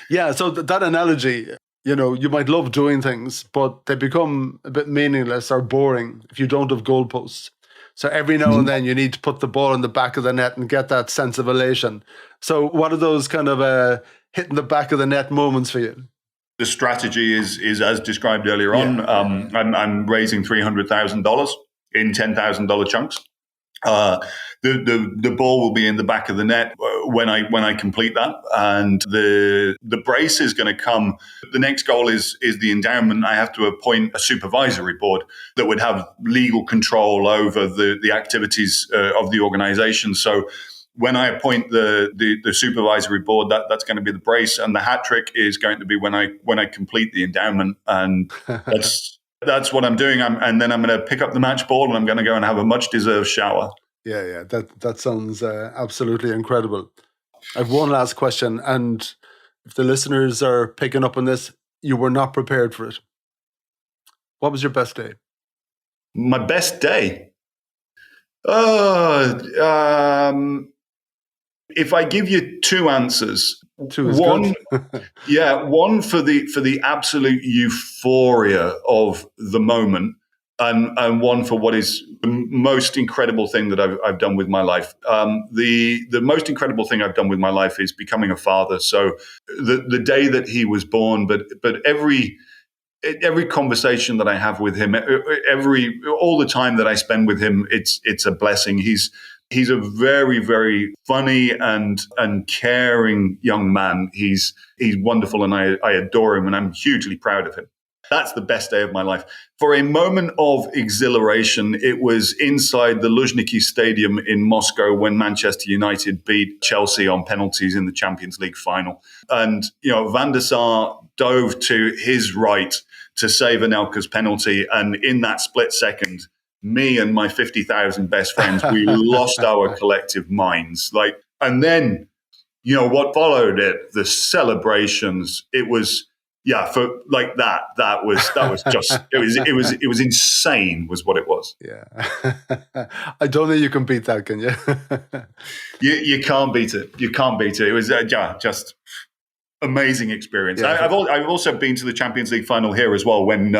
A: Yeah. So that analogy. You might love doing things, but they become a bit meaningless or boring if you don't have goalposts. So every now and then you need to put the ball in the back of the net and get that sense of elation. So what are those kind of hitting the back of the net moments for you?
B: The strategy is as described earlier on. I'm raising $300,000 in $10,000 chunks. The ball will be in the back of the net when I complete that, and the brace is going to come. The next goal is the endowment. I have to appoint a supervisory board that would have legal control over the activities of the organization. So when I appoint the supervisory board, that's going to be the brace, and the hat trick is going to be when I complete the endowment, and that's what I'm doing. And then I'm going to pick up the match ball, and I'm going to go and have a much deserved shower.
A: Yeah. That sounds absolutely incredible. I have one last question, and if the listeners are picking up on this, you were not prepared for it. What was your best day?
B: My best day? If I give you two answers,
A: Two is
B: one,
A: good.
B: one for the absolute euphoria of the moment, and one for what is the most incredible thing that I've done with my life. The most incredible thing I've done with my life is becoming a father. So the day that he was born, but every conversation that I have with him, all the time that I spend with him, it's a blessing. He's a very, very funny and caring young man. He's wonderful, and I adore him, and I'm hugely proud of him. That's the best day of my life. For a moment of exhilaration, it was inside the Luzhniki Stadium in Moscow when Manchester United beat Chelsea on penalties in the Champions League final. And, Van der Sar dove to his right to save Anelka's penalty. And in that split second, me and my 50,000 best friends, we lost our collective minds. And then, what followed it, the celebrations, it was, for like that was just, it was insane was what it was.
A: Yeah. I don't think you can beat that, can you?
B: You can't beat it. You can't beat it. It was just amazing experience.
A: Yeah.
B: I've also been to the Champions League final here as well when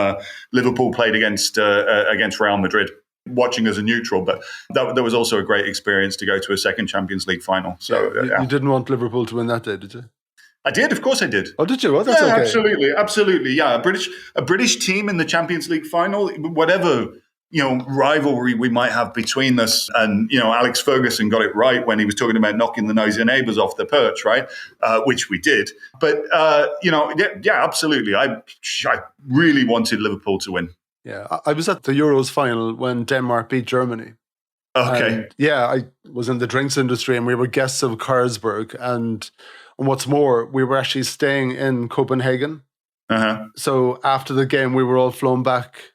B: Liverpool played against Real Madrid, watching as a neutral. But that was also a great experience to go to a second Champions League final. So
A: you didn't want Liverpool to win that day, did you?
B: I did, of course I did.
A: Oh, did you? Well, that's okay.
B: Absolutely. Yeah, a British team in the Champions League final, whatever rivalry we might have between us, and Alex Ferguson got it right when he was talking about knocking the noisy neighbours off the perch, right? Which we did. But absolutely. I really wanted Liverpool to win.
A: Yeah, I was at the Euros final when Denmark beat Germany.
B: Okay.
A: And, I was in the drinks industry, and we were guests of Carlsberg, and what's more, we were actually staying in Copenhagen.
B: Uh-huh.
A: So after the game, we were all flown back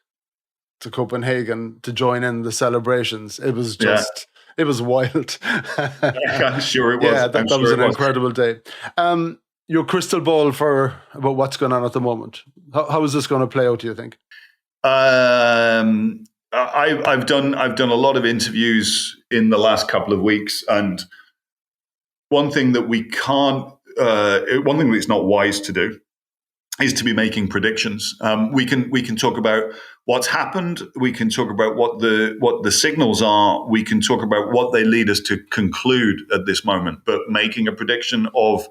A: to Copenhagen to join in the celebrations. It was just, it was wild.
B: I'm sure it was.
A: Yeah, that was an incredible day. Your crystal ball about what's going on at the moment. How is this going to play out, do you think?
B: I've done a lot of interviews in the last couple of weeks, and one thing that one thing that's not wise to do is to be making predictions. We can talk about what's happened. We can talk about what the signals are. We can talk about what they lead us to conclude at this moment. But making a prediction of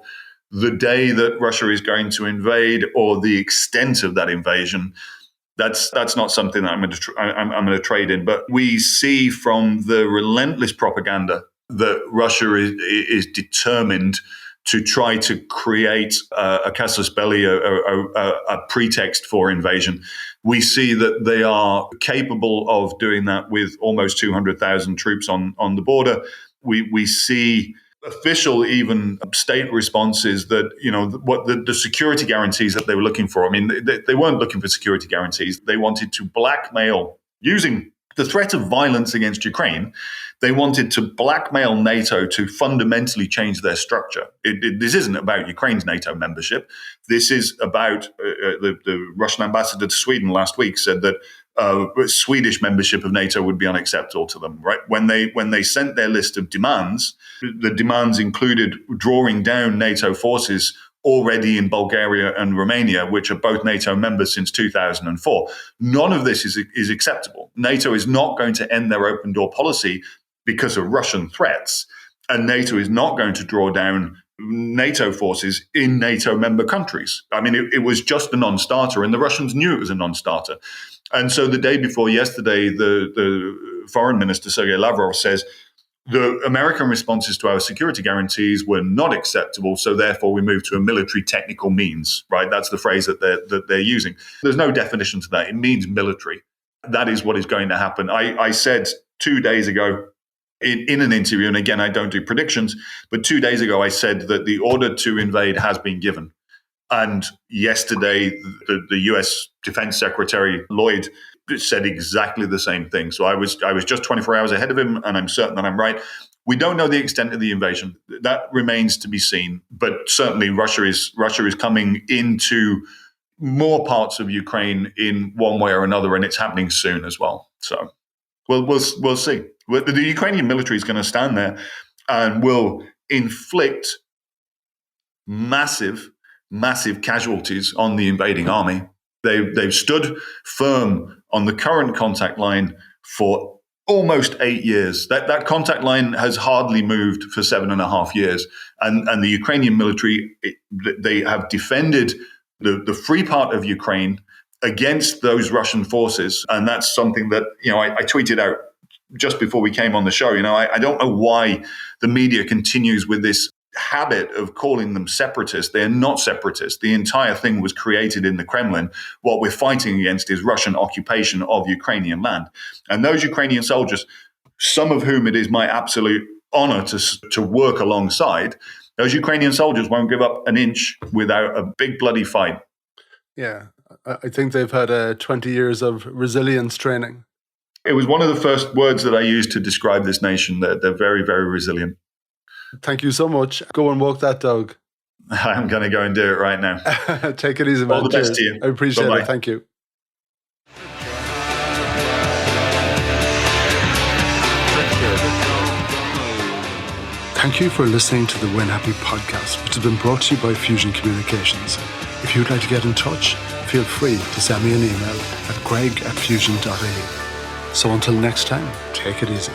B: the day that Russia is going to invade or the extent of that invasion, that's not something that I'm going to trade in. But we see from the relentless propaganda that Russia is determined to try to create a casus belli, a pretext for invasion. We see that they are capable of doing that with almost 200,000 troops on the border. We see official, even state responses that, what the security guarantees that they were looking for. I mean, they weren't looking for security guarantees. They wanted to blackmail, using the threat of violence against Ukraine. They wanted to blackmail NATO to fundamentally change their structure. This isn't about Ukraine's NATO membership. This is about the Russian ambassador to Sweden last week said that Swedish membership of NATO would be unacceptable to them. Right when they sent their list of demands, the demands included drawing down NATO forces already in Bulgaria and Romania, which are both NATO members since 2004. None of this is acceptable. NATO is not going to end their open door policy because of Russian threats, and NATO is not going to draw down NATO forces in NATO member countries. I mean, it was just a non-starter, and the Russians knew it was a non-starter. And so the day before yesterday, the foreign minister, Sergei Lavrov, says, the American responses to our security guarantees were not acceptable, so therefore we moved to a military technical means, right? That's the phrase that they're using. There's no definition to that. It means military. That is what is going to happen. I said 2 days ago in an interview, and again, I don't do predictions, but 2 days ago I said that the order to invade has been given. And yesterday, the U.S. Defense Secretary Lloyd said exactly the same thing. So I was just 24 hours ahead of him, and I'm certain that I'm right. We don't know the extent of the invasion. That remains to be seen. But certainly, Russia is coming into more parts of Ukraine in one way or another, and it's happening soon as well. So we'll see. The Ukrainian military is going to stand there and will inflict massive casualties on the invading army. They've stood firm on the current contact line for almost 8 years. That contact line has hardly moved for 7.5 years. And the Ukrainian military, they have defended the free part of Ukraine against those Russian forces. And that's something that, I tweeted out just before we came on the show. I don't know why the media continues with this habit of calling them separatists. They're not separatists. The entire thing was created in the Kremlin. What we're fighting against is Russian occupation of Ukrainian land. And those Ukrainian soldiers, some of whom it is my absolute honor to work alongside, those Ukrainian soldiers won't give up an inch without a big bloody fight.
A: Yeah, I think they've had 20 years of resilience training.
B: It was one of the first words that I used to describe this nation. They're very, very resilient.
A: Thank you so much. Go and walk that dog.
B: I'm going to go and do it right now.
A: Take it easy, man.
B: All the best to you.
A: I appreciate
B: Bye-bye.
A: it. Thank you. Thank you for listening to the Win Happy podcast, which has been brought to you by Fusion Communications. If you'd like to get in touch, feel free to send me an email at greg@fusion.ie. So until next time, take it easy.